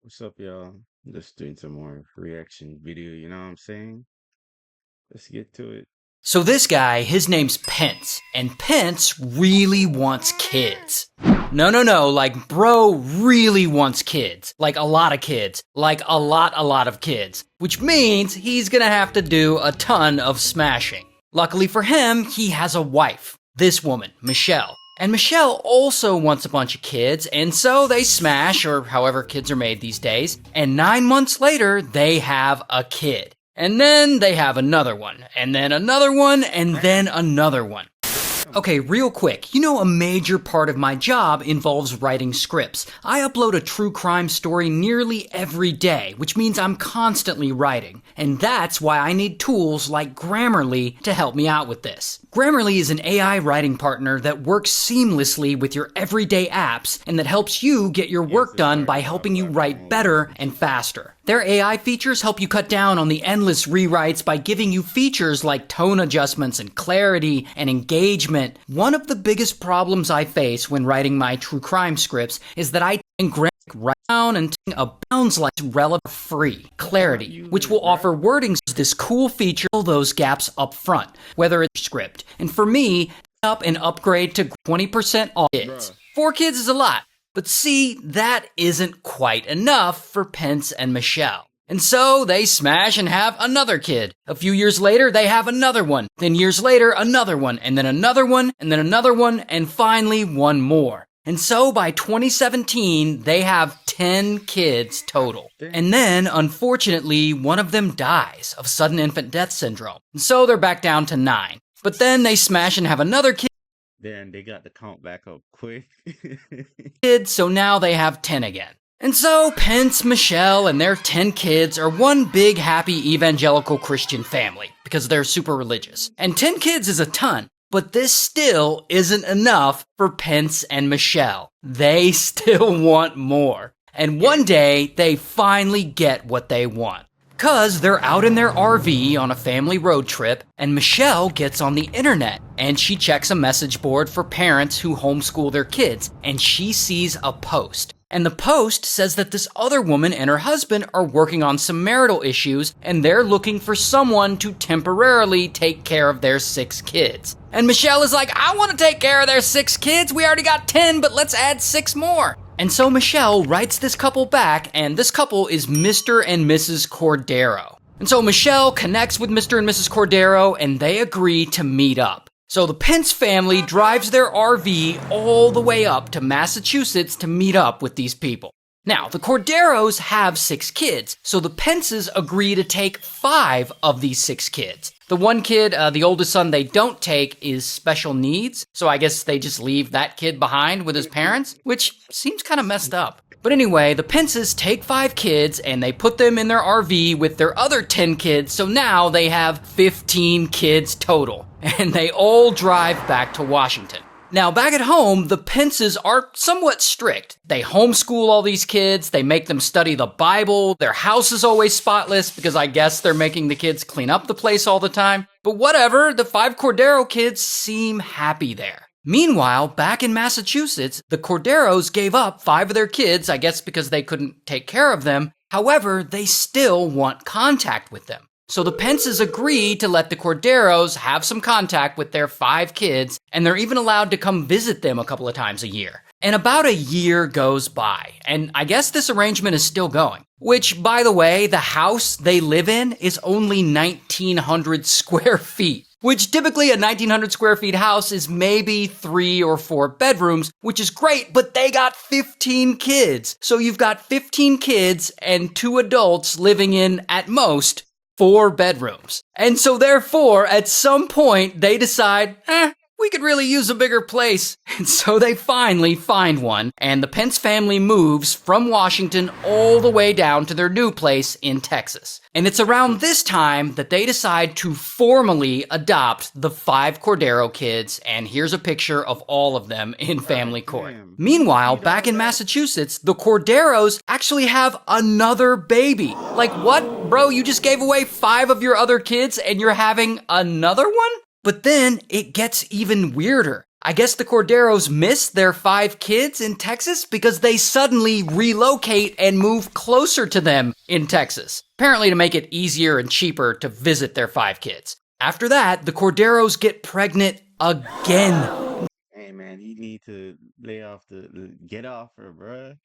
What's up, y'all? Just doing some more reaction video, you know what I'm saying? Let's get to it. So this guy, his name's Pence, and Pence really wants kids. No, like bro really wants kids. Like a lot of kids. Like a lot of kids. Which means he's gonna have to do a ton of smashing. Luckily for him, he has a wife. This woman, Michelle. And Michelle also wants a bunch of kids, and so they smash, or however kids are made these days, and 9 months later, they have a kid. And then they have another one, and then another one, and then another one. Okay, real quick, you know a major part of my job involves writing scripts. I upload a true crime story nearly every day, which means I'm constantly writing. And that's why I need tools like Grammarly to help me out with this. Grammarly is an AI writing partner that works seamlessly with your everyday apps and that helps you get your work done by helping you write better and faster. Their AI features help you cut down on the endless rewrites by giving you features like tone adjustments and clarity and engagement. One of the biggest problems I face when writing my true crime scripts is that I write down and abounds like relevant free clarity, which will offer wording this cool feature fill those gaps up front, whether it's script. And for me, up and upgrade to 20% off kids. 4 kids is a lot. But see, that isn't quite enough for Pence and Michelle. And so they smash and have another kid. A few years later, they have another one. Then years later, another one. And then another one. And then another one. And finally, one more. And so by 2017, they have 10 kids total. And then, unfortunately, one of them dies of sudden infant death syndrome. And so they're back down to 9. But then they smash and have another kid. Then they got the count back up quick. So now they have 10 again. And so Pence, Michelle, and their 10 kids are one big happy evangelical Christian family because they're super religious. And 10 kids is a ton, but this still isn't enough for Pence and Michelle. They still want more. And one day they finally get what they want. Cause they're out in their RV on a family road trip, and Michelle gets on the internet, and she checks a message board for parents who homeschool their kids, and she sees a post. And the post says that this other woman and her husband are working on some marital issues, and they're looking for someone to temporarily take care of their 6 kids. And Michelle is like, I want to take care of their 6 kids, we already got 10, but let's add 6 more. And so Michelle writes this couple back, and this couple is Mr. and Mrs. Cordero. And so Michelle connects with Mr. and Mrs. Cordero, and they agree to meet up. So the Pence family drives their RV all the way up to Massachusetts to meet up with these people. Now, the Corderos have 6 kids, so the Pences agree to take 5 of these 6 kids. The one kid, the oldest son they don't take, is special needs, so I guess they just leave that kid behind with his parents, which seems kind of messed up. But anyway, the Pences take 5 kids and they put them in their RV with their other 10 kids, so now they have 15 kids total, and they all drive back to Washington. Now, back at home, the Pences are somewhat strict. They homeschool all these kids, they make them study the Bible, their house is always spotless because I guess they're making the kids clean up the place all the time. But whatever, the 5 Cordero kids seem happy there. Meanwhile, back in Massachusetts, the Corderos gave up 5 of their kids, I guess because they couldn't take care of them. However, they still want contact with them. So the Pences agree to let the Corderos have some contact with their 5 kids, and they're even allowed to come visit them a couple of times a year. And about a year goes by, and I guess this arrangement is still going. Which, by the way, the house they live in is only 1,900 square feet. Which typically a 1,900 square feet house is maybe 3 or 4 bedrooms, which is great, but they got 15 kids. So you've got 15 kids and 2 adults living in, at most, 4 bedrooms. And so therefore, at some point, they decide, we could really use a bigger place. And so they finally find one, and the Pence family moves from Washington all the way down to their new place in Texas. And it's around this time that they decide to formally adopt the 5 Cordero kids, and here's a picture of all of them in family court. Meanwhile, back in Massachusetts, the Corderos actually have another baby. Like, what? Bro, you just gave away 5 of your other kids and you're having another one? But then it gets even weirder. I guess the Corderos miss their 5 kids in Texas because they suddenly relocate and move closer to them in Texas, apparently to make it easier and cheaper to visit their 5 kids. After that, the Corderos get pregnant again. Hey man, you need to get off her, bruh.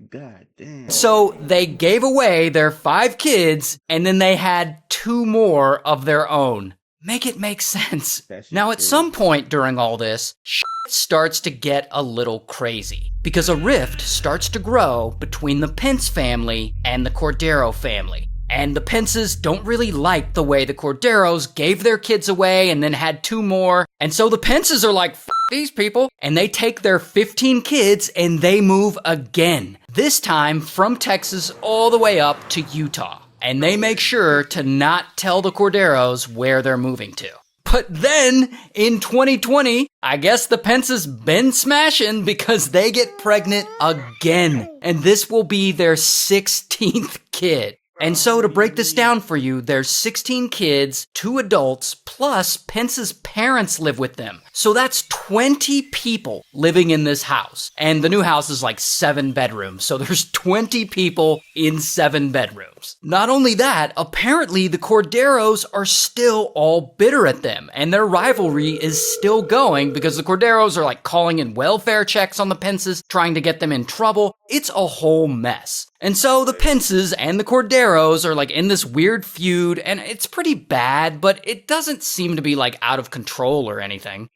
God damn. So they gave away their 5 kids, and then they had 2 more of their own. Make it make sense. Now, at some point during all this, shit starts to get a little crazy because a rift starts to grow between the Pence family and the Cordero family. And the Pences don't really like the way the Corderos gave their kids away and then had 2 more. And so the Pences are like, F these people. And they take their 15 kids and they move again. This time from Texas all the way up to Utah. And they make sure to not tell the Corderos where they're moving to. But then, in 2020, I guess the Pences been smashing because they get pregnant again. And this will be their 16th kid. And so to break this down for you, there's 16 kids, 2 adults, plus Pence's parents live with them. So that's 20 people living in this house. And the new house is like 7 bedrooms. So there's 20 people in 7 bedrooms. Not only that, apparently the Corderos are still all bitter at them. And their rivalry is still going because the Corderos are like calling in welfare checks on the Pences, trying to get them in trouble. It's a whole mess. And so the Pences and the Corderos are like in this weird feud, and it's pretty bad, but it doesn't seem to be like out of control or anything.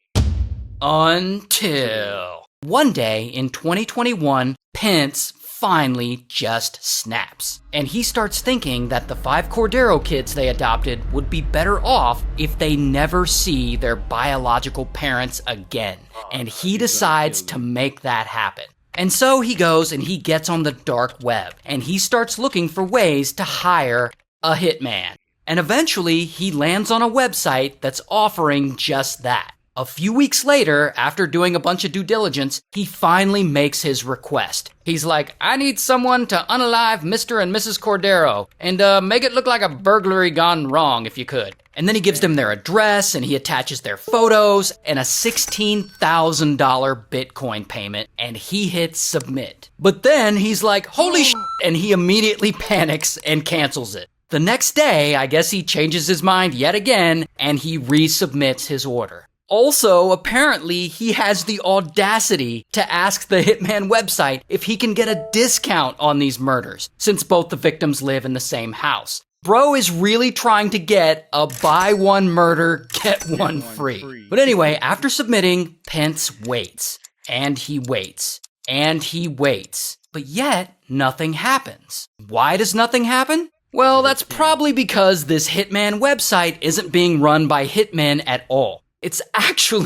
Until one day in 2021, Pence finally just snaps. And he starts thinking that the 5 Cordero kids they adopted would be better off if they never see their biological parents again. And he decides to make that happen. And so he goes and he gets on the dark web and he starts looking for ways to hire a hitman. And eventually he lands on a website that's offering just that. A few weeks later, after doing a bunch of due diligence, he finally makes his request. He's like, I need someone to unalive Mr. and Mrs. Cordero and make it look like a burglary gone wrong if you could. And then he gives them their address and he attaches their photos and a $16,000 Bitcoin payment and he hits submit. But then he's like, holy shit, and he immediately panics and cancels it. The next day, I guess he changes his mind yet again and he resubmits his order. Also, apparently, he has the audacity to ask the Hitman website if he can get a discount on these murders, since both the victims live in the same house. Bro is really trying to get a buy one murder, get one free. But anyway, after submitting, Pence waits. And he waits. And he waits. But yet, nothing happens. Why does nothing happen? Well, that's probably because this Hitman website isn't being run by hitmen at all. It's actually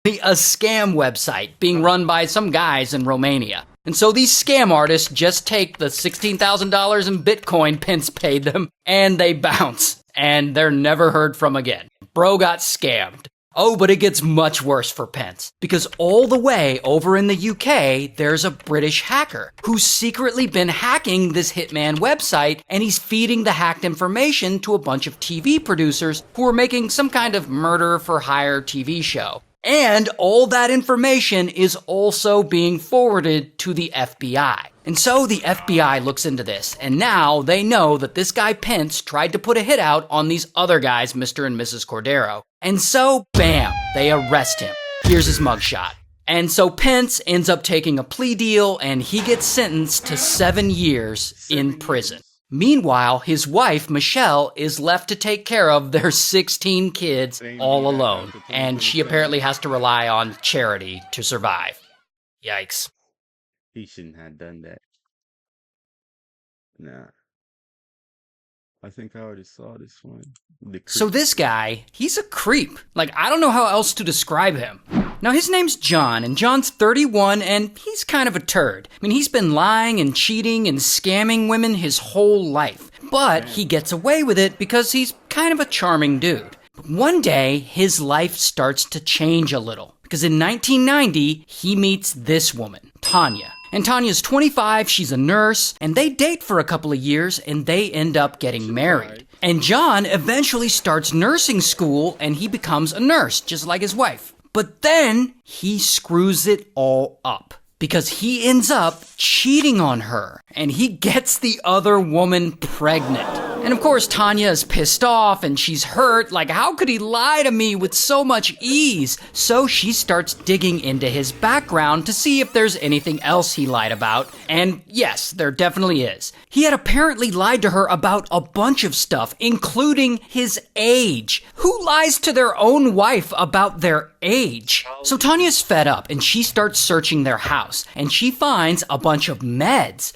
a scam website being run by some guys in Romania. And so these scam artists just take the $16,000 in Bitcoin Pence paid them, and they bounce. And they're never heard from again. Bro got scammed. Oh, but it gets much worse for Pence. Because all the way over in the UK, there's a British hacker who's secretly been hacking this Hitman website, and he's feeding the hacked information to a bunch of TV producers who are making some kind of murder-for-hire TV show. And all that information is also being forwarded to the FBI. And so the FBI looks into this, and now they know that this guy Pence tried to put a hit out on these other guys, Mr. and Mrs. Cordero. And so, bam, they arrest him. Here's his mugshot. And so Pence ends up taking a plea deal, and he gets sentenced to 7 years in prison. Meanwhile, his wife, Michelle, is left to take care of their 16 kids all alone. And she apparently has to rely on charity to survive. Yikes. He shouldn't have done that. Nah. I think I already saw this one. So this guy, he's a creep. Like, I don't know how else to describe him. Now, his name's John, and John's 31, and he's kind of a turd. I mean, he's been lying and cheating and scamming women his whole life. But he gets away with it because he's kind of a charming dude. But one day, his life starts to change a little. Because in 1990, he meets this woman, Tanya. And Tanya's 25, she's a nurse, and they date for a couple of years, and they end up getting married. And John eventually starts nursing school, and he becomes a nurse, just like his wife. But then he screws it all up because he ends up cheating on her and he gets the other woman pregnant. And of course, Tanya is pissed off and she's hurt. Like, how could he lie to me with so much ease? So she starts digging into his background to see if there's anything else he lied about. And yes, there definitely is. He had apparently lied to her about a bunch of stuff, including his age. Who lies to their own wife about their age? So Tanya's fed up and she starts searching their house and she finds a bunch of meds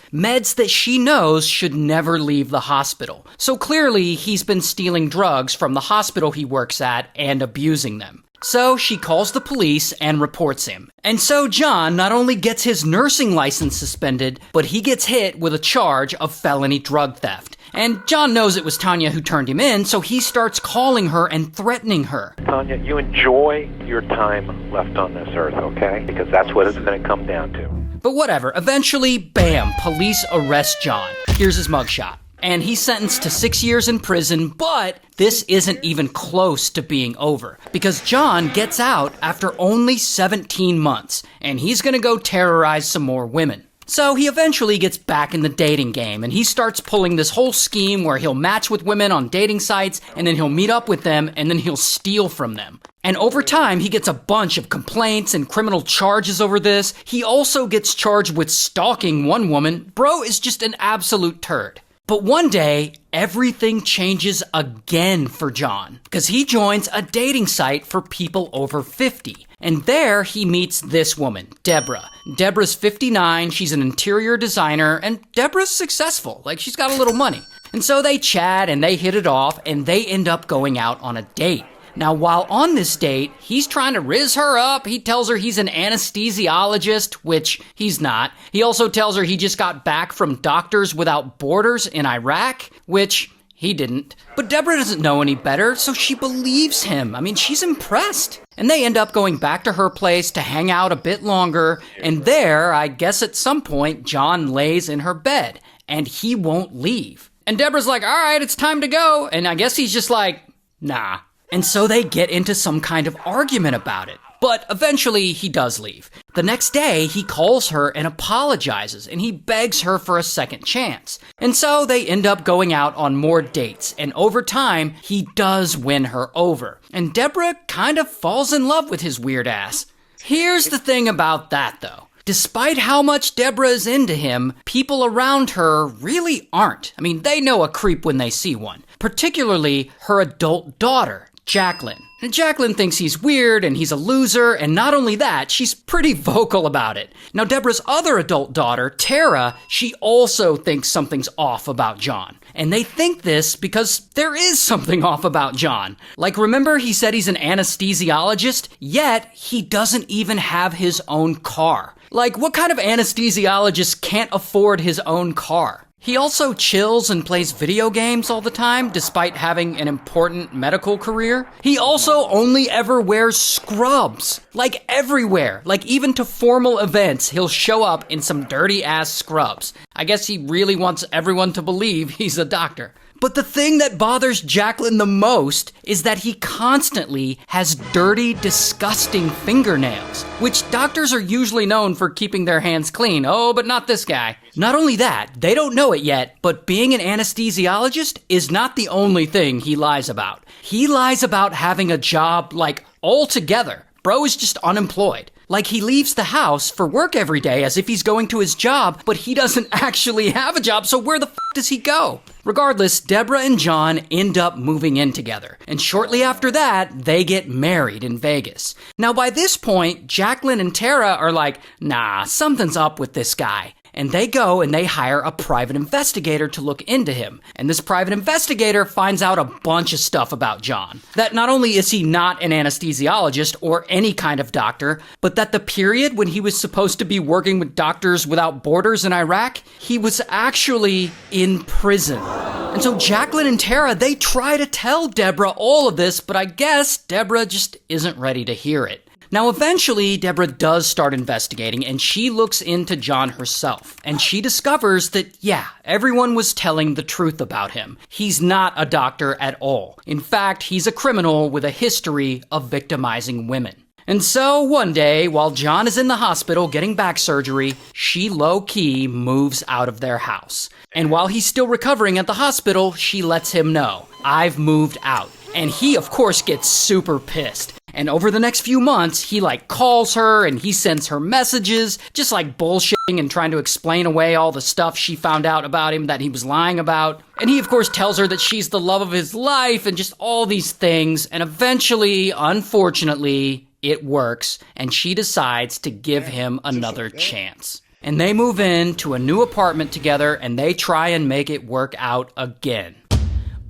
that she knows should never leave the hospital. So clearly he's been stealing drugs from the hospital he works at and abusing them. So she calls the police and reports him. And so John not only gets his nursing license suspended, but he gets hit with a charge of felony drug theft. And John knows it was Tanya who turned him in, so he starts calling her and threatening her. Tanya, you enjoy your time left on this earth, okay? Because that's what it's going to come down to. But whatever, eventually, bam, police arrest John. Here's his mugshot. And he's sentenced to 6 years in prison, but this isn't even close to being over. Because John gets out after only 17 months, and he's gonna go terrorize some more women. So he eventually gets back in the dating game, and he starts pulling this whole scheme where he'll match with women on dating sites, and then he'll meet up with them, and then he'll steal from them. And over time, he gets a bunch of complaints and criminal charges over this. He also gets charged with stalking one woman. Bro is just an absolute turd. But one day, everything changes again for John, because he joins a dating site for people over 50. And there he meets this woman, Deborah. Deborah's 59, she's an interior designer, and Deborah's successful, like she's got a little money. And so they chat and they hit it off, and they end up going out on a date. Now, while on this date, he's trying to rizz her up. He tells her he's an anesthesiologist, which he's not. He also tells her he just got back from Doctors Without Borders in Iraq, which he didn't. But Deborah doesn't know any better, so she believes him. I mean, she's impressed. And they end up going back to her place to hang out a bit longer. And there, I guess at some point, John lays in her bed, and he won't leave. And Deborah's like, all right, it's time to go. And I guess he's just like, nah. And so they get into some kind of argument about it. But eventually he does leave. The next day he calls her and apologizes, and he begs her for a second chance. And so they end up going out on more dates, and over time he does win her over. And Deborah kind of falls in love with his weird ass. Here's the thing about that though. Despite how much Deborah is into him, people around her really aren't. I mean, they know a creep when they see one. Particularly her adult daughter, Jacqueline. And Jacqueline thinks he's weird and he's a loser, and not only that, she's pretty vocal about it. Now, Deborah's other adult daughter, Tara, she also thinks something's off about John. And they think this because there is something off about John. Like, remember he said he's an anesthesiologist? Yet, he doesn't even have his own car. Like, what kind of anesthesiologist can't afford his own car? He also chills and plays video games all the time, despite having an important medical career. He also only ever wears scrubs. Like everywhere. Like even to formal events, he'll show up in some dirty-ass scrubs. I guess he really wants everyone to believe he's a doctor. But the thing that bothers Jacqueline the most is that he constantly has dirty, disgusting fingernails, which doctors are usually known for keeping their hands clean. Oh, but not this guy. Not only that, they don't know it yet, but being an anesthesiologist is not the only thing he lies about. He lies about having a job, like, altogether. Bro is just unemployed. Like he leaves the house for work every day as if he's going to his job, but he doesn't actually have a job, so where the f*** does he go? Regardless, Deborah and John end up moving in together, and shortly after that, they get married in Vegas. Now by this point, Jacqueline and Tara are like, nah, something's up with this guy. And they go and they hire a private investigator to look into him. And this private investigator finds out a bunch of stuff about John. That not only is he not an anesthesiologist or any kind of doctor, but that the period when he was supposed to be working with Doctors Without Borders in Iraq, he was actually in prison. And so Jacqueline and Tara, they try to tell Deborah all of this, but I guess Deborah just isn't ready to hear it. Now, eventually, Deborah does start investigating, and she looks into John herself. And she discovers that, yeah, everyone was telling the truth about him. He's not a doctor at all. In fact, he's a criminal with a history of victimizing women. And so one day, while John is in the hospital getting back surgery, she low-key moves out of their house. And while he's still recovering at the hospital, she lets him know, "I've moved out." And he, of course, gets super pissed. And over the next few months, he calls her and he sends her messages, just bullshitting and trying to explain away all the stuff she found out about him that he was lying about. And he, of course, tells her that she's the love of his life and just all these things. And eventually, unfortunately, it works. And she decides to give him another chance. And they move into a new apartment together and they try and make it work out again.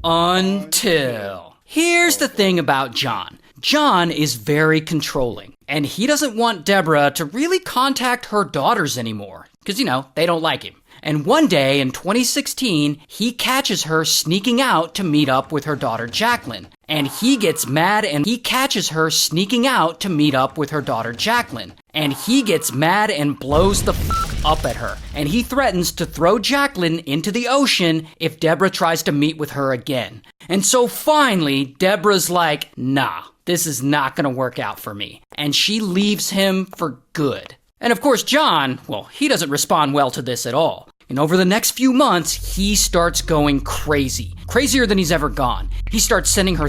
Until... Here's the thing about John. John is very controlling, and he doesn't want Deborah to really contact her daughters anymore, because, they don't like him. And one day in 2016, he catches her sneaking out to meet up with her daughter Jacqueline. And he gets mad and he catches her sneaking out to meet up with her daughter Jacqueline. And he gets mad and blows the up at her. And he threatens to throw Jacqueline into the ocean if Deborah tries to meet with her again. And so finally, Deborah's like, nah, this is not gonna work out for me. And she leaves him for good. And of course, John, he doesn't respond well to this at all. And over the next few months, he starts going crazy. Crazier than he's ever gone. He starts sending her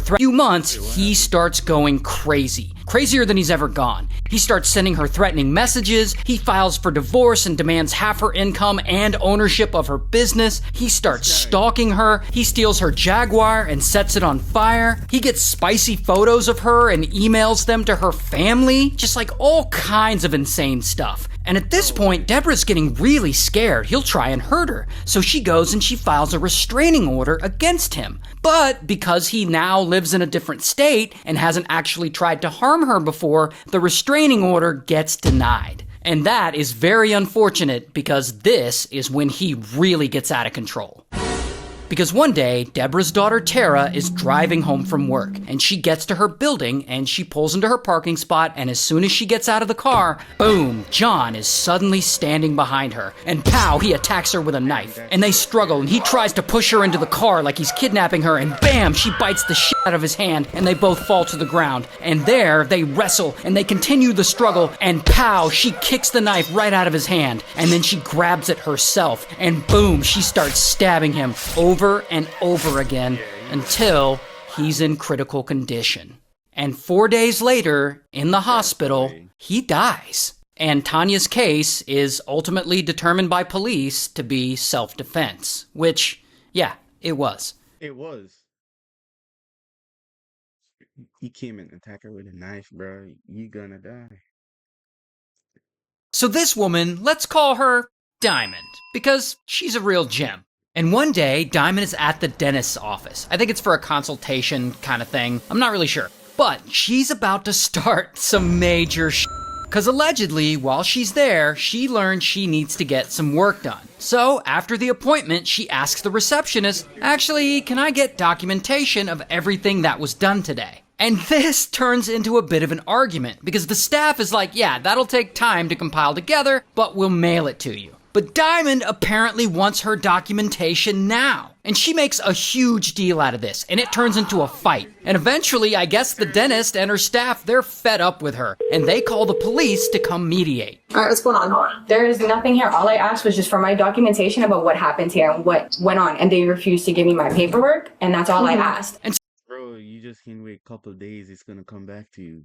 Crazier than he's ever gone. He starts sending her threatening messages. He files for divorce and demands half her income and ownership of her business. He starts stalking her. He steals her Jaguar and sets it on fire. He gets spicy photos of her and emails them to her family. Just all kinds of insane stuff. And at this point, Deborah's getting really scared. He'll try and hurt her. So she goes and she files a restraining order against him. But because he now lives in a different state and hasn't actually tried to harm her before, the restraining order gets denied. And that is very unfortunate because this is when he really gets out of control. Because one day, Deborah's daughter Tara is driving home from work, and she gets to her building, and she pulls into her parking spot, and as soon as she gets out of the car, boom, John is suddenly standing behind her, and pow, he attacks her with a knife. And they struggle, and he tries to push her into the car like he's kidnapping her, and bam, she bites the shit out of his hand, and they both fall to the ground. And there, they wrestle, and they continue the struggle, and pow, she kicks the knife right out of his hand, and then she grabs it herself, and boom, she starts stabbing him over and over again until he's in critical condition. And 4 days later, in the hospital, he dies. And Tanya's case is ultimately determined by police to be self-defense, which, yeah, it was. It was. He came and attacked her with a knife, bro. You gonna die. So this woman, let's call her Diamond, because she's a real gem. And one day, Diamond is at the dentist's office. I think it's for a consultation kind of thing. I'm not really sure. But she's about to start some major shit. Because allegedly, while she's there, she learns she needs to get some work done. So after the appointment, she asks the receptionist, actually, can I get documentation of everything that was done today? And this turns into a bit of an argument, because the staff is like, yeah, that'll take time to compile together, but we'll mail it to you. But Diamond apparently wants her documentation now. And she makes a huge deal out of this, and it turns into a fight. And eventually, I guess the dentist and her staff, they're fed up with her, and they call the police to come mediate. All right, what's going on? There is nothing here. All I asked was just for my documentation about what happened here and what went on, and they refused to give me my paperwork, and that's all I asked. And Bro, you just can't wait a couple of days. It's gonna come back to you.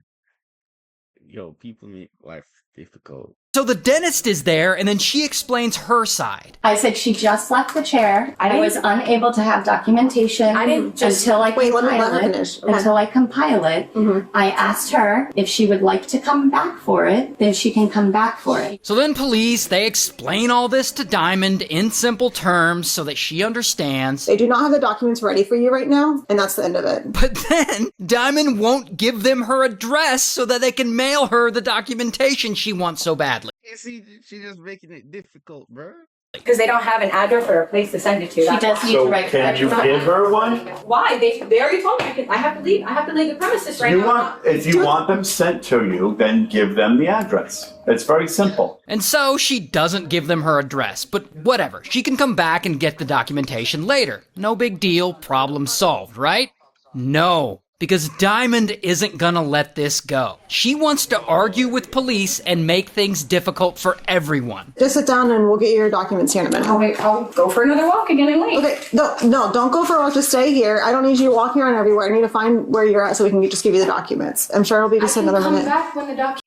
Yo, people make life difficult. so the dentist is there, and then she explains her side. I said she just left the chair. I was unable to have documentation I didn't just- until I Wait, let compile her it. finish. Okay. Until I compile it. Mhm. I asked her if she would like to come back for it, then she can come back for it. So then police, they explain all this to Diamond in simple terms so that she understands. They do not have the documents ready for you right now, and that's the end of it. But then Diamond won't give them her address so that they can mail her the documentation she wants so badly. You see, she just making it difficult, bro. Because they don't have an address or a place to send it to. She That's does why. need to write Can you that. give her one? Why? They already told me I have to leave. I have to leave the premises right now. If you want them sent to you, then give them the address. It's very simple. And so she doesn't give them her address, but whatever. She can come back and get the documentation later. No big deal, problem solved, right? No. because Diamond isn't gonna let this go. She wants to argue with police and make things difficult for everyone. Just sit down and we'll get you your documents here in a minute. Okay, I'll go for another walk again and leave. Okay, no, don't go for a walk. Just stay here. I don't need you walking around everywhere. I need to find where you're at so we can just give you the documents. I'm sure it'll be just another minute. Back when the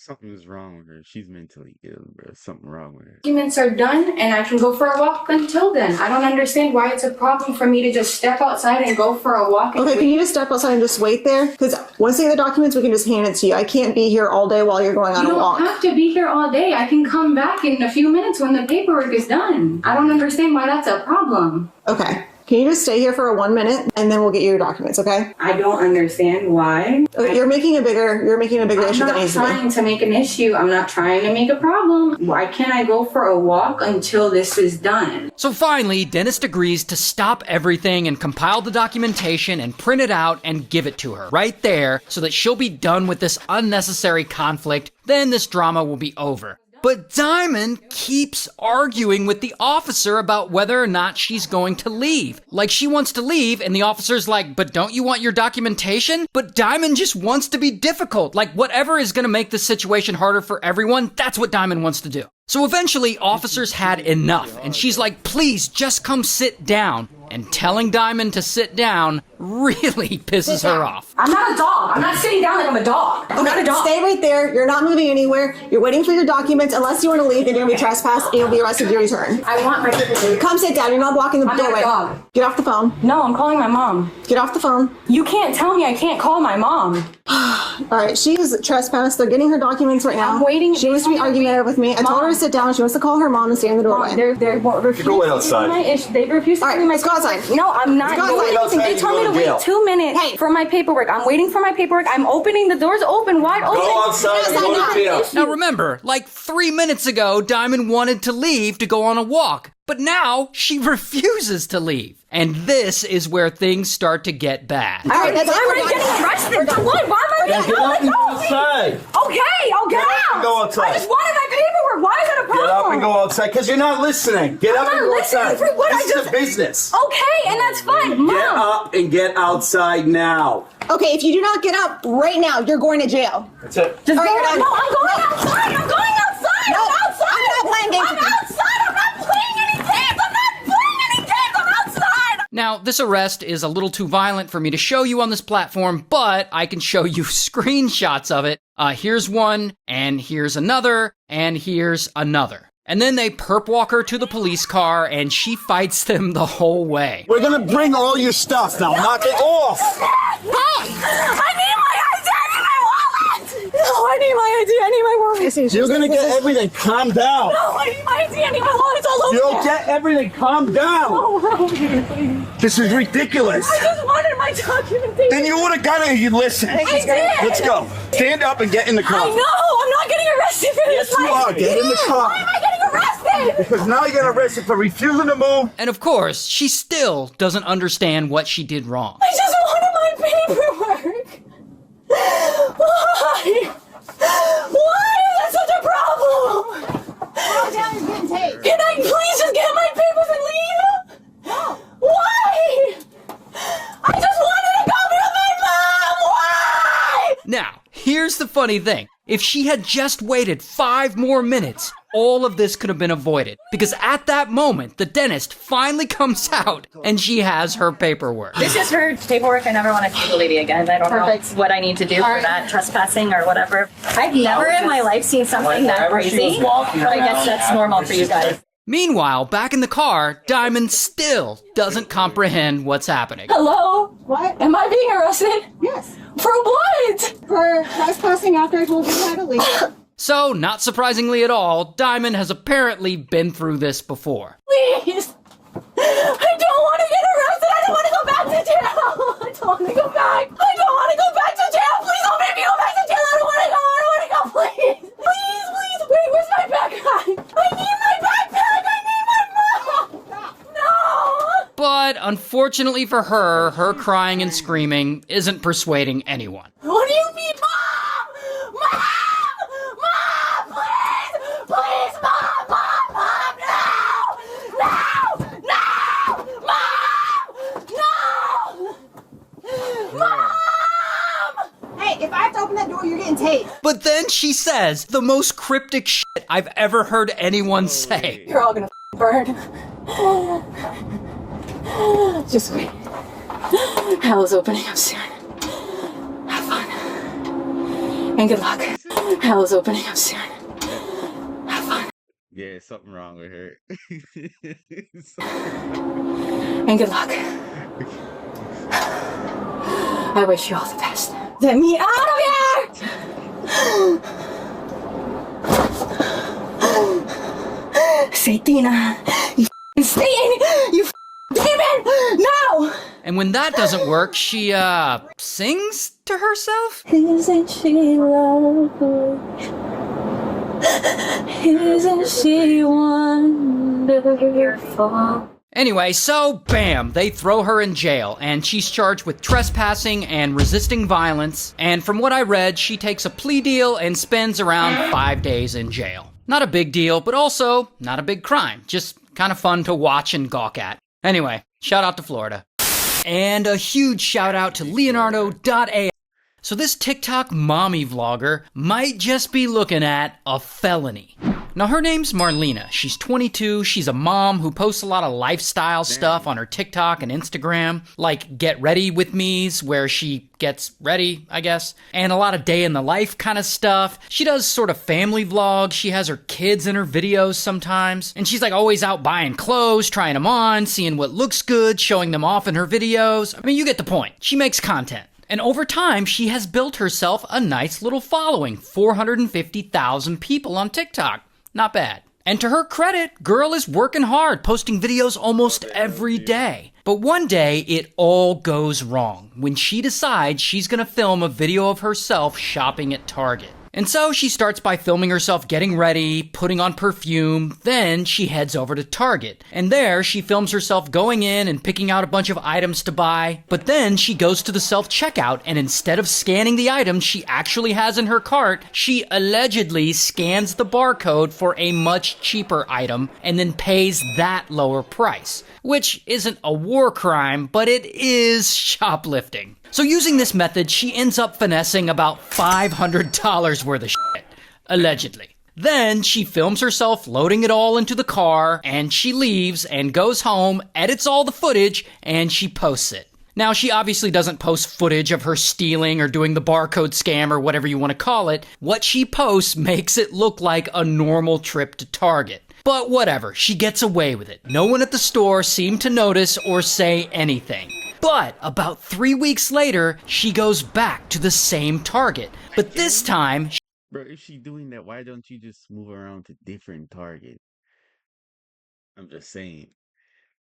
Something's wrong with her. She's mentally ill, bro. Something wrong with her. documents are done and I can go for a walk until then. I don't understand why it's a problem for me to just step outside and go for a walk. Okay, can you just step outside and just wait there? Because once they get the documents, we can just hand it to you. I can't be here all day while you're going on You a walk. don't have to be here all day. I can come back in a few minutes when the paperwork is done. I don't understand why that's a problem. Okay. Can you just stay here for 1 minute and then we'll get you your documents, okay? I don't understand why. Okay, you're making a bigger issue than it needs to be. I'm not trying to make an issue. I'm not trying to make a problem. Why can't I go for a walk until this is done? So finally, Dentist agrees to stop everything and compile the documentation and print it out and give it to her right there so that she'll be done with this unnecessary conflict. Then this drama will be over. But Diamond keeps arguing with the officer about whether or not she's going to leave. Like she wants to leave and the officer's like, but don't you want your documentation? But Diamond just wants to be difficult. Like whatever is going to make the situation harder for everyone, that's what Diamond wants to do. So eventually officers had enough and she's like, please just come sit down. And telling Diamond to sit down really pisses her off. I'm not a dog. I'm not sitting down like I'm a dog. I'm not a dog. Stay right there. You're not moving anywhere. You're waiting for your documents. Unless you want to leave, then you're going to be trespassed and you'll be arrested at your return. I want my paperwork. Come sit down. You're not blocking the I'm not a doorway. dog. Get off the phone. No, I'm calling my mom. Get off the phone. You can't tell me I can't call my mom. All right, she's trespassed. They're getting her documents right now. I'm waiting. She wants to be argumentative with me. I told her to sit down. She wants to call her mom and stay in the doorway. They're refusing Go wait to outside. give me my issue. They refuse to All right, give me my let's go outside. No, I'm not Let's go doing outside. anything. They You told me go to to jail. wait 2 minutes Hey. for my paperwork. I'm waiting for my paperwork. I'm opening the doors open, wide open. Go outside and go to jail. Now remember, like 3 minutes ago, Diamond wanted to leave to go on a walk. But now she refuses to leave. And this is where things start to get bad. All right, that's why it. am I getting arrested? For what? Why am I getting Get up and go arrested? outside. Okay, I'll get Get up out. and go outside. I just wanted my paperwork. Why is that a problem? Get up and go outside because you're not listening. Get up I'm and not go listening outside. for what I This is just- a business. Okay, and that's fine. Mom. Get up and get outside now. Okay, if you do not get up right now, you're going to jail. That's it. Just All right, go. you're done. No, I'm going outside. I'm going outside. No, I'm outside. I'm not playing games I'm with you. outside. I'm not playing any games. I'm not playing any games. I'm outside. Now, this arrest is a little too violent for me to show you on this platform, but I can show you screenshots of it. Here's one, and here's another, and here's another. And then they perp walk her to the police car, and she fights them the whole way. We're gonna bring all your stuff now. Knock it off. Hey, I need my ID. I need my wallet. No, I need my ID. I need my wallet. You're gonna get everything. Calm down. No, I need my ID. I need my wallet. It's all over. You'll get everything. Calm down. Oh, This is ridiculous. I just wanted my documentation. Then you would have got it. You listen. I did. Let's go. Stand up and get in the I car. know. I'm not getting arrested for this. Yes, you are. Get in the car. Why am I getting arrested? Because now you get arrested for refusing to move. And of course, she still doesn't understand what she did wrong. I just wanted my paperwork. Why? Why is that such a problem? Can I please just get my papers and leave? Why? I just wanted to go with my mom. Why? Now, here's the funny thing. If she had just waited 5 more minutes, all of this could have been avoided. Because at that moment, the dentist finally comes out and she has her paperwork. This is her paperwork. I never want to see the lady again. I don't Perfect. know what I need to do for that trespassing or whatever. I've never in my life seen something that crazy, but I guess that's normal for you guys. Meanwhile, back in the car, Diamond still doesn't comprehend what's happening. Hello? What? Am I being arrested? Yes. For what? For trespassing after I told you how to leave. So, not surprisingly at all, Diamond has apparently been through this before. Please. I don't want to get arrested. I don't want to go back to jail. I don't want to go back. I don't want to go back to jail. Please don't make me go back to jail. I don't want to go. I don't want to go. Please. Please, please. Wait, where's my backpack? I need my backpack. I need my mom. No. But unfortunately for her, her crying and screaming isn't persuading anyone. What do you mean, Mom? Mom! Mom, please! Please, Mom! Mom! Mom! No! No! No! Mom! No! No! Mom! Hey, But then she says the most cryptic shit I've ever heard anyone say. you're all gonna burn. Just wait. Hell is opening up soon. Have fun. And good luck. Hell is opening up soon. Have fun. Yeah, something wrong with her. And good luck. I wish you all the best. Let me out of here! Satina, you Satan! You demon! No! And when that doesn't work, she, sings to herself? Isn't she lovely? Isn't she wonderful? Anyway, so bam, they throw her in jail, and she's charged with trespassing and resisting violence, and from what I read, she takes a plea deal and spends around 5 days in jail. Not a big deal, but also not a big crime, just kind of fun to watch and gawk at. Anyway, shout out to Florida. And a huge shout out to Leonardo.ai. So this TikTok mommy vlogger might just be looking at a felony. Now her name's Marlena. She's 22. She's a mom who posts a lot of lifestyle stuff on her TikTok and Instagram, like get ready with me's, where she gets ready, I guess, and a lot of day in the life kind of stuff. She does sort of family vlogs. She has her kids in her videos sometimes, and she's like always out buying clothes, trying them on, seeing what looks good, showing them off in her videos. I mean, you get the point. She makes content. And over time, she has built herself a nice little following, 450,000 people on TikTok. Not bad. And to her credit, girl is working hard, posting videos almost every day. But one day, it all goes wrong when she decides she's gonna film a video of herself shopping at Target. And so she starts by filming herself getting ready, putting on perfume, then she heads over to Target. And there she films herself going in and picking out a bunch of items to buy. But then she goes to the self-checkout and instead of scanning the items she actually has in her cart, she allegedly scans the barcode for a much cheaper item and then pays that lower price. Which isn't a war crime, but it is shoplifting. So using this method, she ends up finessing about $500 worth of shit, allegedly. Then she films herself loading it all into the car, and she leaves and goes home, edits all the footage, and she posts it. Now, she obviously doesn't post footage of her stealing or doing the barcode scam or whatever you want to call it. What she posts makes it look like a normal trip to Target. But whatever, she gets away with it. No one at the store seemed to notice or say anything. But about 3 weeks later, she goes back to the same Target. But this time, Bro, if she's doing that, why don't you just move around to different Target? I'm just saying.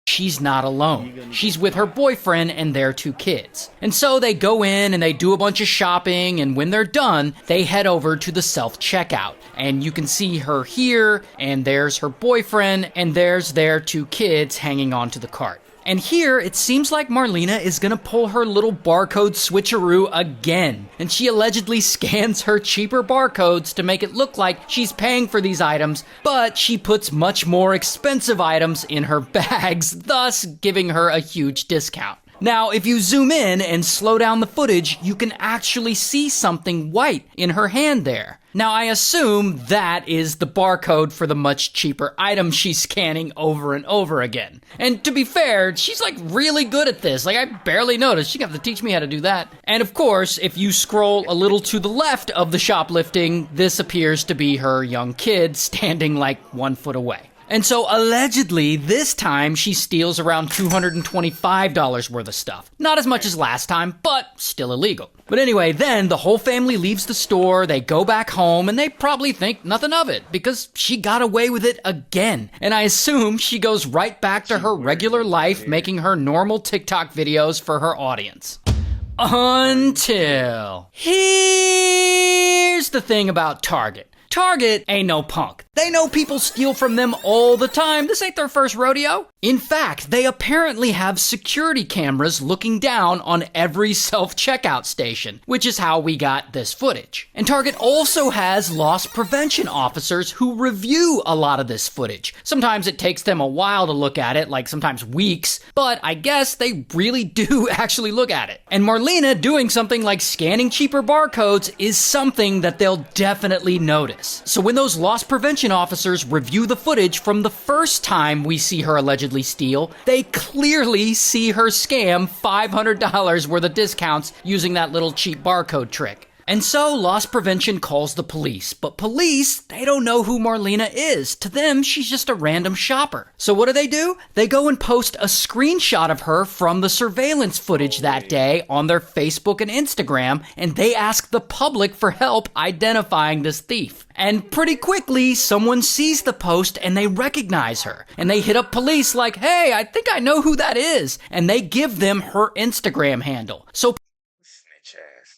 she's not alone. She's with her boyfriend and their 2 kids. And so they go in and they do a bunch of shopping, and when they're done, they head over to the self-checkout. And you can see her here, and there's her boyfriend, and there's their 2 kids hanging onto the cart. And here, it seems like Marlena is gonna pull her little barcode switcheroo again. And she allegedly scans her cheaper barcodes to make it look like she's paying for these items, but she puts much more expensive items in her bags, thus giving her a huge discount. Now, if you zoom in and slow down the footage, you can actually see something white in her hand there. Now, I assume that is the barcode for the much cheaper item she's scanning over and over again. And to be fair, she's like really good at this. Like, I barely noticed. She'd have to teach me how to do that. And of course, if you scroll a little to the left of the shoplifting, this appears to be her young kid standing like 1 foot away. And so allegedly, this time she steals around $225 worth of stuff. Not as much as last time, but still illegal. But anyway, then the whole family leaves the store, they go back home, and they probably think nothing of it, because she got away with it again. And I assume she goes right back to her regular life, making her normal TikTok videos for her audience. Until... Here's the thing about Target. Target ain't no punk. They know people steal from them all the time. This ain't their first rodeo. In fact, they apparently have security cameras looking down on every self-checkout station, which is how we got this footage. And Target also has loss prevention officers who review a lot of this footage. Sometimes it takes them a while to look at it, like sometimes weeks, but I guess they really do actually look at it. And Marlena doing something like scanning cheaper barcodes is something that they'll definitely notice. So when those loss prevention officers review the footage from the first time we see her allegedly steal, they clearly see her scam $500 worth of discounts using that little cheap barcode trick. And so loss prevention calls the police, but police, they don't know who Marlena is. To them, she's just a random shopper. So what do? They go and post a screenshot of her from the surveillance footage that day on their Facebook and Instagram, and they ask the public for help identifying this thief. And pretty quickly, someone sees the post and they recognize her. And they hit up police like, hey, I think I know who that is. And they give them her Instagram handle. So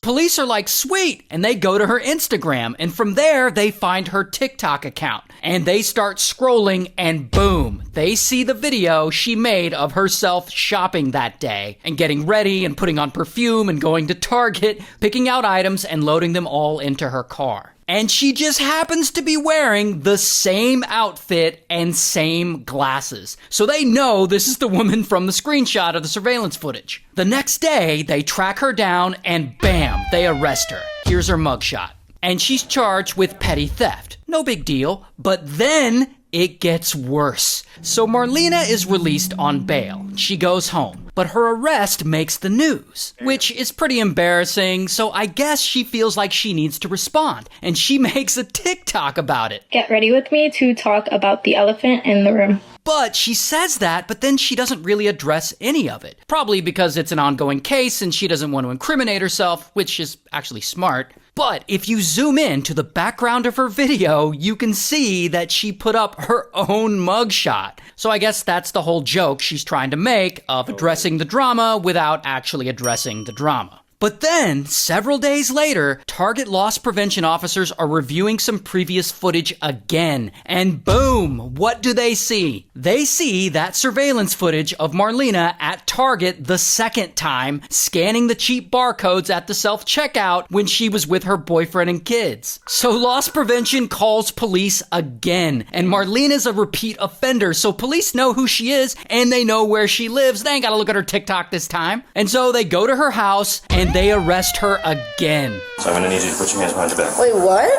police are like, sweet, and they go to her Instagram, and from there, they find her TikTok account, and they start scrolling, and boom, they see the video she made of herself shopping that day, and getting ready, and putting on perfume, and going to Target, picking out items, and loading them all into her car. And she just happens to be wearing the same outfit and same glasses. So they know this is the woman from the screenshot of the surveillance footage. The next day, they track her down and bam, they arrest her. Here's her mugshot. And she's charged with petty theft. No big deal. But then it gets worse. So Marlena is released on bail. She goes home. But her arrest makes the news, which is pretty embarrassing, so I guess she feels like she needs to respond, and she makes a TikTok about it. Get ready with me to talk about the elephant in the room. But she says that, but then she doesn't really address any of it. Probably because it's an ongoing case and she doesn't want to incriminate herself, which is actually smart. But if you zoom in to the background of her video, you can see that she put up her own mugshot. So I guess that's the whole joke she's trying to make of addressing the drama without actually addressing the drama. But then, several days later, Target loss prevention officers are reviewing some previous footage again. And boom, what do they see? They see that surveillance footage of Marlena at Target the second time, scanning the cheap barcodes at the self-checkout when she was with her boyfriend and kids. So loss prevention calls police again. And Marlena's a repeat offender, so police know who she is and they know where she lives. They ain't gotta look at her TikTok this time. And so they go to her house and they arrest her again. So I'm gonna need you to put your hands behind your back. Wait, what?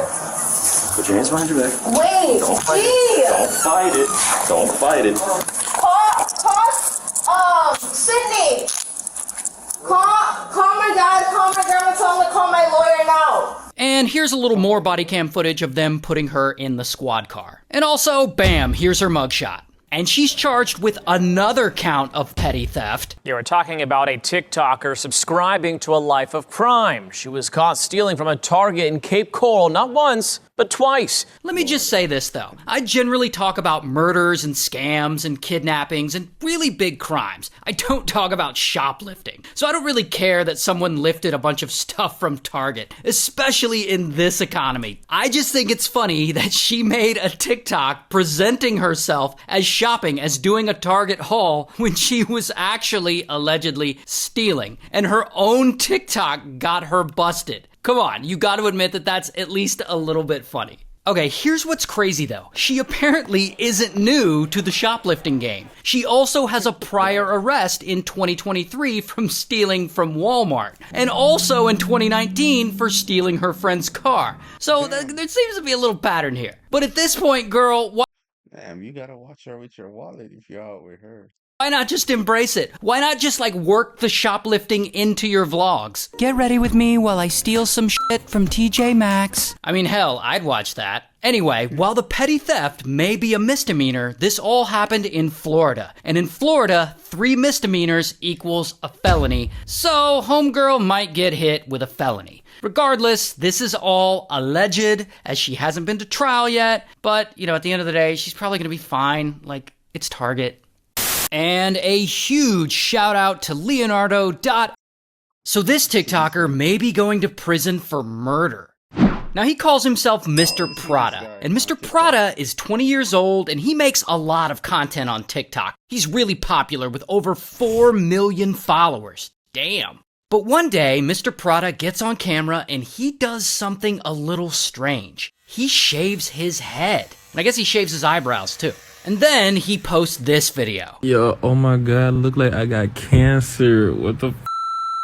Put your hands behind your back. Wait, Don't fight it. Don't fight it. Don't fight it. Sydney! Call my dad, call my grandma, tell them to call my lawyer now. And here's a little more body cam footage of them putting her in the squad car. And also, bam, here's her mugshot. And she's charged with another count of petty theft. You are talking about a TikToker subscribing to a life of crime. She was caught stealing from a Target in Cape Coral not once, but twice. Let me just say this, though. I generally talk about murders and scams and kidnappings and really big crimes. I don't talk about shoplifting. So I don't really care that someone lifted a bunch of stuff from Target, especially in this economy. I just think it's funny that she made a TikTok presenting herself as shopping, as doing a Target haul, when she was actually allegedly stealing. And her own TikTok got her busted. Come on, you got to admit that that's at least a little bit funny. Okay, here's what's crazy though. She apparently isn't new to the shoplifting game. She also has a prior arrest in 2023 from stealing from Walmart, and also in 2019 for stealing her friend's car. So there seems to be a little pattern here. But at this point, girl, Damn, you gotta watch her with your wallet if you're out with her. why not just embrace it? Why not just work the shoplifting into your vlogs? Get ready with me while I steal some shit from TJ Maxx. I mean, hell, I'd watch that. Anyway, while the petty theft may be a misdemeanor, this all happened in Florida. And in Florida, 3 misdemeanors equals a felony. So, homegirl might get hit with a felony. Regardless, this is all alleged, as she hasn't been to trial yet. But, at the end of the day, she's probably gonna be fine. It's Target. And a huge shout out to Leonardo. So this TikToker may be going to prison for murder. Now, he calls himself Mr. Prada, and Mr. Prada is 20 years old, and he makes a lot of content on TikTok. He's really popular with over 4 million followers. Damn. But one day, Mr. Prada gets on camera, and he does something a little strange. He shaves his head. And I guess he shaves his eyebrows, too. And then he posts this video. Yo, oh my God, look like I got cancer. What the f?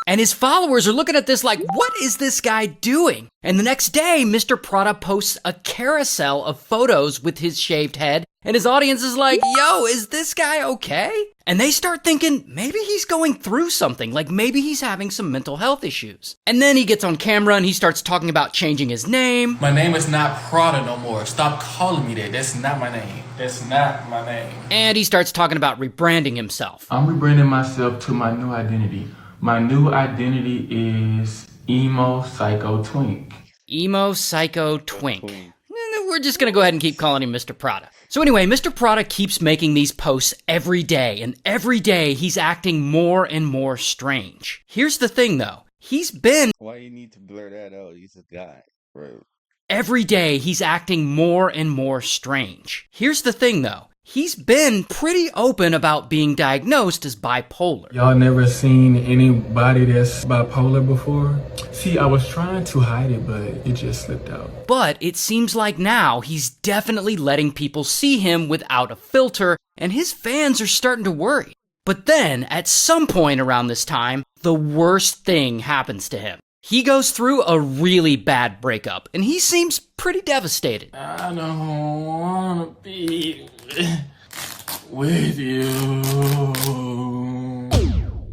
And his followers are looking at this like, what is this guy doing? And the next day, Mr. Prada posts a carousel of photos with his shaved head, and his audience is like, yo, is this guy okay? And they start thinking, maybe he's going through something, like maybe he's having some mental health issues. And then he gets on camera and he starts talking about changing his name. My name is not Prada no more. Stop calling me that. That's not my name. That's not my name. And he starts talking about rebranding himself. I'm rebranding myself to my new identity. My new identity is Emo Psycho Twink. Emo Psycho Twink. We're just gonna go ahead and keep calling him Mr. Prada. So anyway, Mr. Prada keeps making these posts every day, and every day he's acting more and more strange. Here's the thing though, Why you need to blur that out? He's a guy, bro. Every day he's acting more and more strange. Here's the thing though, he's been pretty open about being diagnosed as bipolar. Y'all never seen anybody that's bipolar before? See, I was trying to hide it, but it just slipped out. But it seems like now he's definitely letting people see him without a filter, and his fans are starting to worry. But then, at some point around this time, the worst thing happens to him. He goes through a really bad breakup, and he seems pretty devastated. I don't wanna be with you.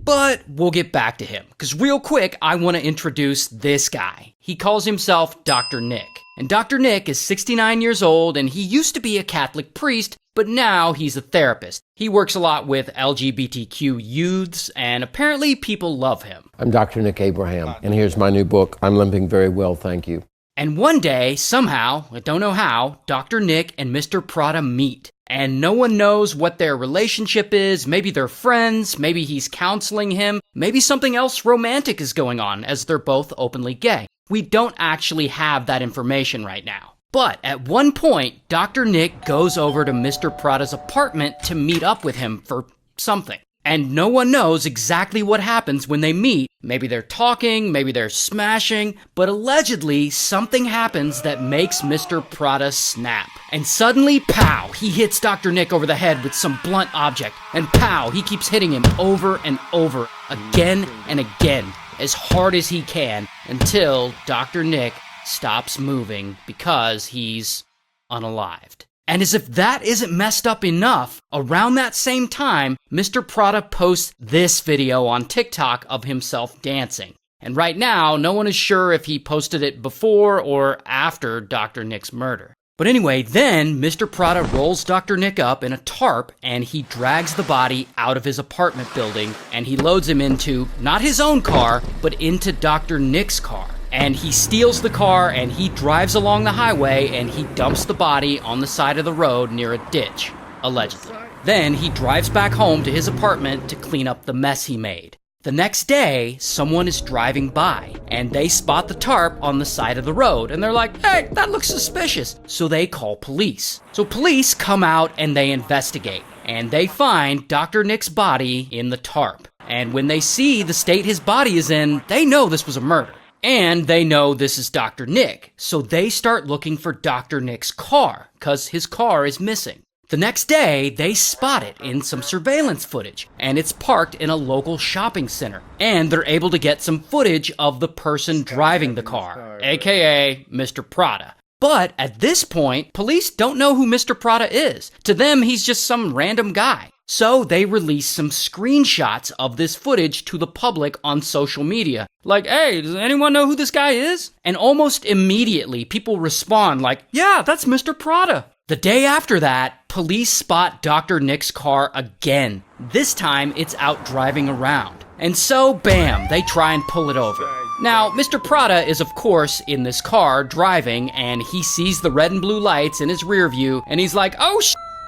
But we'll get back to him, because real quick, I want to introduce this guy. He calls himself Dr. Nick. And Dr. Nick is 69 years old, and he used to be a Catholic priest, but now he's a therapist. He works a lot with LGBTQ youths, and apparently people love him. I'm Dr. Nick Abraham, and here's my new book, I'm Limping Very Well, Thank You. And one day, somehow, I don't know how, Dr. Nick and Mr. Prada meet. And no one knows what their relationship is. Maybe they're friends, maybe he's counseling him, maybe something else romantic is going on as they're both openly gay. We don't actually have that information right now. But at one point, Dr. Nick goes over to Mr. Prada's apartment to meet up with him for something. And no one knows exactly what happens when they meet. Maybe they're talking, maybe they're smashing, but allegedly something happens that makes Mr. Prada snap. And suddenly, pow, he hits Dr. Nick over the head with some blunt object. And pow, he keeps hitting him over and over, again and again, as hard as he can, until Dr. Nick stops moving because he's unalived. And as if that isn't messed up enough, around that same time, Mr. Prada posts this video on TikTok of himself dancing. And right now, no one is sure if he posted it before or after Dr. Nick's murder. But anyway, then Mr. Prada rolls Dr. Nick up in a tarp and he drags the body out of his apartment building and he loads him into, not his own car, but into Dr. Nick's car. And he steals the car and he drives along the highway and he dumps the body on the side of the road near a ditch, allegedly. Then he drives back home to his apartment to clean up the mess he made. The next day, someone is driving by and they spot the tarp on the side of the road and they're like, hey, that looks suspicious. So they call police. So police come out and they investigate and they find Dr. Nick's body in the tarp. And when they see the state his body is in, they know this was a murder. And they know this is Dr. Nick, so they start looking for Dr. Nick's car, because his car is missing. The next day, they spot it in some surveillance footage, and it's parked in a local shopping center. And they're able to get some footage of the person driving the car, aka Mr. Prada. But at this point, police don't know who Mr. Prada is. To them, he's just some random guy. So they release some screenshots of this footage to the public on social media. Like, hey, does anyone know who this guy is? And almost immediately, people respond like, yeah, that's Mr. Prada. The day after that, police spot Dr. Nick's car again. This time, it's out driving around. And so, bam, they try and pull it over. Now, Mr. Prada is, of course, in this car driving, and he sees the red and blue lights in his rear view, and he's like, oh,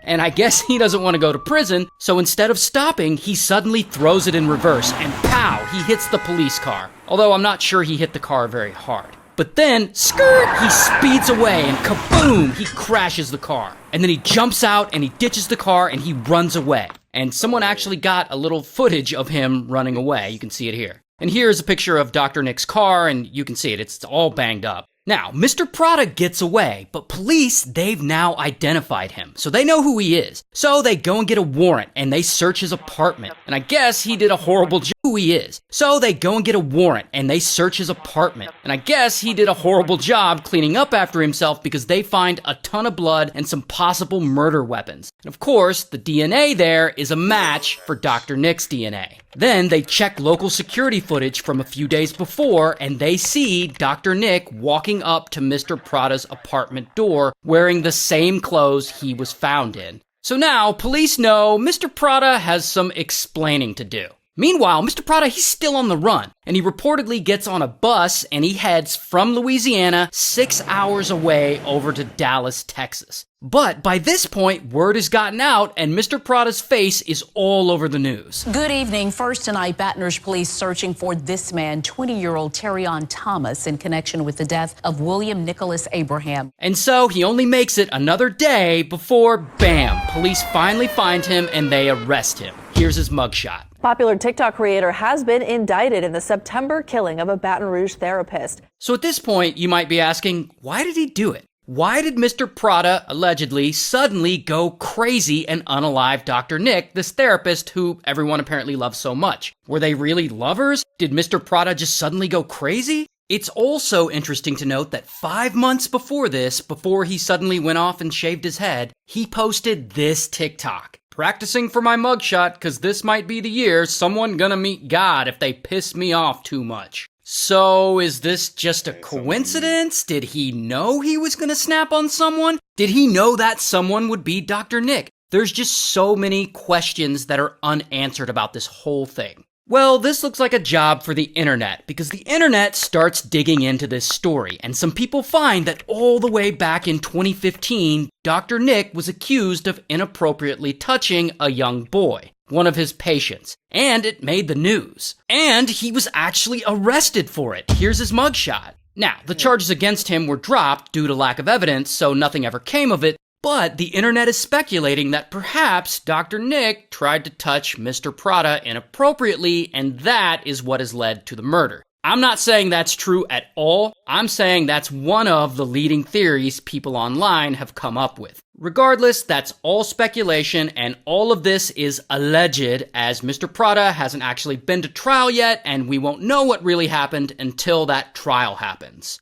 and I guess he doesn't want to go to prison, so instead of stopping, he suddenly throws it in reverse, and pow, he hits the police car. Although I'm not sure he hit the car very hard. But then, skirt, he speeds away and kaboom, he crashes the car. And then he jumps out and he ditches the car and he runs away. And someone actually got a little footage of him running away. You can see it here. And here's a picture of Dr. Nick's car, and you can see it. It's all banged up. Now, Mr. Prada gets away, but police, they've now identified him. So they know who he is. So they go and get a warrant, and they search his apartment. And I guess he did a horrible job. Who he is. So they go and get a warrant, and they search his apartment. And I guess he did a horrible job cleaning up after himself because they find a ton of blood and some possible murder weapons. And of course, the DNA there is a match for Dr. Nick's DNA. Then they check local security footage from a few days before, and they see Dr. Nick walking up to Mr. Prada's apartment door wearing the same clothes he was found in. So now police know Mr. Prada has some explaining to do. Meanwhile, Mr. Prada, he's still on the run, and he reportedly gets on a bus and he heads from Louisiana 6 hours away over to Dallas, Texas. But by this point, word has gotten out and Mr. Prada's face is all over the news. Good evening. First tonight, Baton Rouge police searching for this man, 20-year-old Terrion Thomas, in connection with the death of William Nicholas Abraham. And so he only makes it another day before, bam, police finally find him and they arrest him. Here's his mugshot. Popular TikTok creator has been indicted in the September killing of a Baton Rouge therapist. So at this point, you might be asking, why did he do it? Why did Mr. Prada, allegedly, suddenly go crazy and unalive Dr. Nick, this therapist who everyone apparently loves so much? Were they really lovers? Did Mr. Prada just suddenly go crazy? It's also interesting to note that 5 months before this, before he suddenly went off and shaved his head, he posted this TikTok. Practicing for my mugshot, cause this might be the year someone gonna meet God if they piss me off too much. So, is this just a coincidence? Did he know he was gonna snap on someone? Did he know that someone would be Dr. Nick? There's just so many questions that are unanswered about this whole thing. Well, this looks like a job for the internet, because the internet starts digging into this story, and some people find that all the way back in 2015, Dr. Nick was accused of inappropriately touching a young boy, one of his patients, and it made the news. And he was actually arrested for it. Here's his mugshot. Now, the charges against him were dropped due to lack of evidence, so nothing ever came of it, but the internet is speculating that perhaps Dr. Nick tried to touch Mr. Prada inappropriately, and that is what has led to the murder. I'm not saying that's true at all. I'm saying that's one of the leading theories people online have come up with. Regardless, that's all speculation, and all of this is alleged, as Mr. Prada hasn't actually been to trial yet, and we won't know what really happened until that trial happens.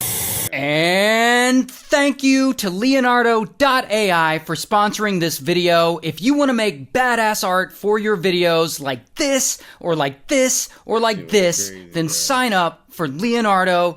And thank you to Leonardo.ai for sponsoring this video. If you want to make badass art for your videos like this, or like this, or like this, then sign up for Leonardo.ai.